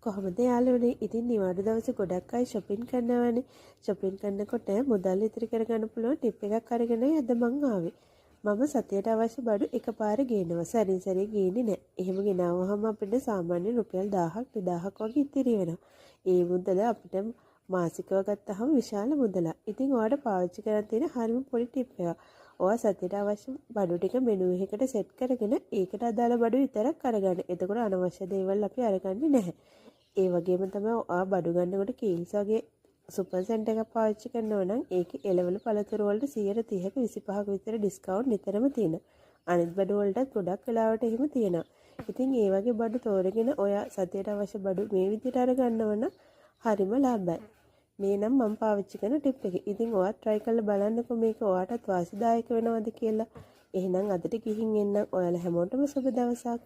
කොහොමද යාළුවනේ? ඉතින් නිවාඩු දවසේ ගොඩක් අය shopping කරනවානේ. shopping කරනකොට මුදල් ඉතිරි කරගන්න පුළුවන් ටිප් එකක් අරගෙනයි අද මං ආවේ. මම සතියට අවශ්‍ය බඩු එකපාර ගේනවා. සැරින් සැරේ ගේන්නේ නැහැ. එහෙම ගෙනාවහම අපිට සාමාන්‍ය රුපියල් 1000ක් 2000ක් වගේ ඉතිරි වෙනවා. ඒ මුදල අපිට මාසිකව ගත්තහම විශාල මුදලක්. ඉතින් ඔයාලට පාවිච්චි කරන් තියෙන හරිම පොඩි ටිප් එකක්. ඔයා සතියට අවශ්‍ය බඩු ටික මෙනු එකකට සෙට් කරගෙන ඒකට අදාළ බඩු විතරක් අරගන්න. එතකොට අනවශ්‍ය දේවල් අපි අරගන්නේ නැහැ. ඒ වගේම තමයි ඔයා බඩු ගන්නකොට කීල්ස් වගේ සුපර් සෙන්ටර් එකක් පාවිච්චි කරනවා නම් ඒකේ එළවලු පළතුරු වලට 130ක 25ක විතර ඩිස්කවුන්ට් නිතරම තියෙනවා. අනිත් බඩු වලටත් ගොඩක් වෙලාවට එහෙම තියෙනවා. ඉතින් ඒ වගේ බඩු තෝරගෙන ඔයා සතියට අවශ්‍ය බඩු මේ විදිහට අරගන්නවා නම් හරිම ලාභයි. මේ නම් මම පාවිච්චි කරන ටිප් එක. ඉතින් ඔයා try කරලා බලන්නකෝ මේක ඔයාටත් වාසිදායක වෙනවද කියලා. එහෙනම් අදට ගිහින් එන්නම්. ඔයාලා හැමෝටම සුබ දවසක්.